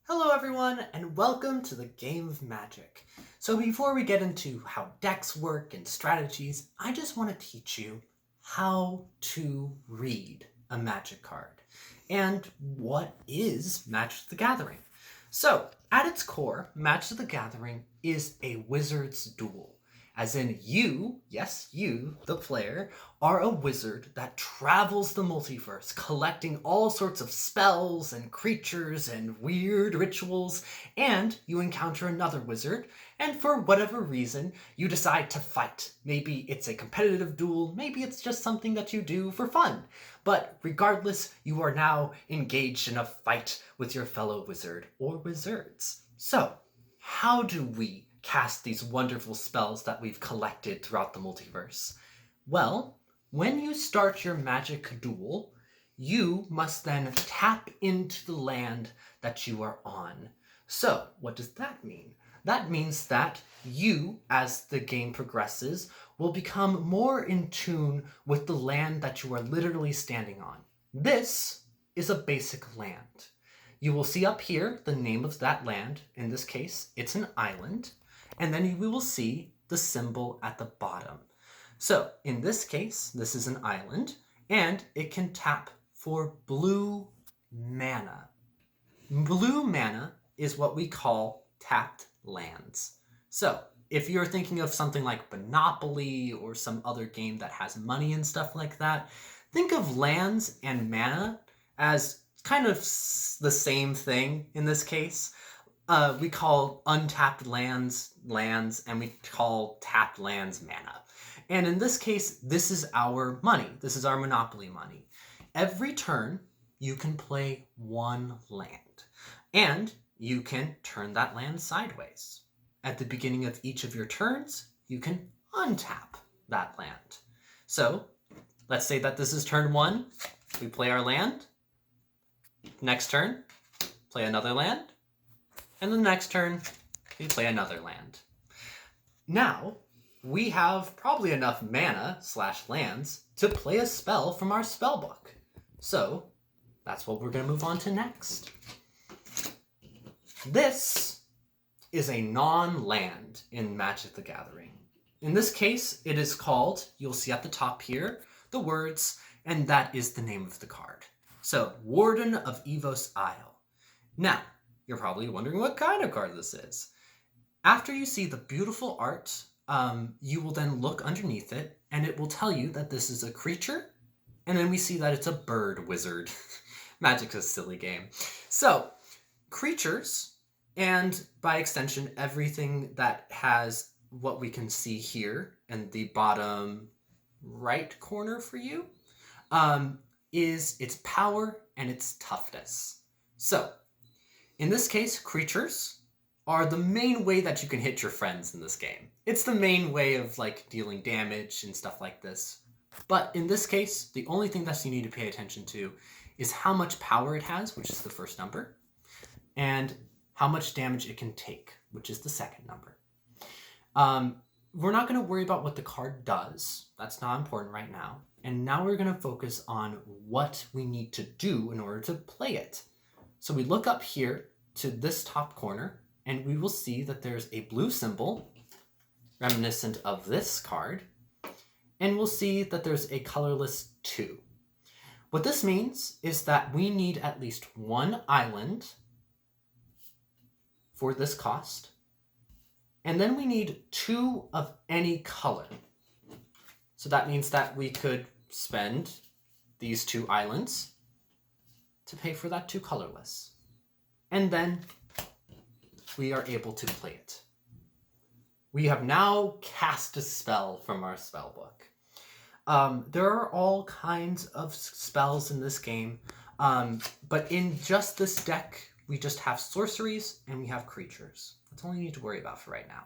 Hello everyone, and welcome to the Game of Magic. So before we get into how decks work and strategies, I just want to teach you how to read a Magic card and what is Magic the Gathering. So, at its core, Magic the Gathering is a wizard's duel. As in, you, yes, you, the player, are a wizard that travels the multiverse, collecting all sorts of spells and creatures and weird rituals, and you encounter another wizard, and for whatever reason, you decide to fight. Maybe it's a competitive duel, maybe it's just something that you do for fun. But regardless, you are now engaged in a fight with your fellow wizard or wizards. So, how do we cast these wonderful spells that we've collected throughout the multiverse? Well, when you start your magic duel, you must then tap into the land that you are on. So, what does that mean? That means that you, as the game progresses, will become more in tune with the land that you are literally standing on. This is a basic land. You will see up here the name of that land. In this case, it's an island. And then we will see the symbol at the bottom. So in this case, this is an island, and it can tap for blue mana. Blue mana is what we call tapped lands. So if you're thinking of something like Monopoly or some other game that has money and stuff like that, think of lands and mana as kind of the same thing in this case. We call untapped lands lands, and we call tapped lands mana. And in this case, this is our money. This is our Monopoly money. Every turn, you can play one land, and you can turn that land sideways. At the beginning of each of your turns, you can untap that land. So, let's say that this is turn one. We play our land. Next turn, play another land. And the next turn, we play another land. Now, we have probably enough mana/lands to play a spell from our spellbook. So, that's what we're going to move on to next. This is a non-land in Magic the Gathering. In this case, it is called, you'll see at the top here, the words, and that is the name of the card. So, Warden of Evos Isle. Now, you're probably wondering what kind of card this is. After you see the beautiful art, you will then look underneath it, and it will tell you that this is a creature, and then we see that it's a bird wizard. Magic's a silly game. So, creatures, and by extension, everything that has what we can see here in the bottom right corner for you, is its power and its toughness. So, in this case, creatures are the main way that you can hit your friends in this game. It's the main way of dealing damage and stuff like this. But in this case, the only thing that you need to pay attention to is how much power it has, which is the first number, and how much damage it can take, which is the second number. We're not going to worry about what the card does. That's not important right now. And now we're going to focus on what we need to do in order to play it. So we look up here to this top corner, and we will see that there's a blue symbol reminiscent of this card, and we'll see that there's a colorless 2. What this means is that we need at least one island for this cost, and then we need 2 of any color. So that means that we could spend these 2 islands to pay for that 2 colorless. And then we are able to play it. We have now cast a spell from our spellbook. There are all kinds of spells in this game, but in just this deck, we just have sorceries and we have creatures. That's all you need to worry about for right now.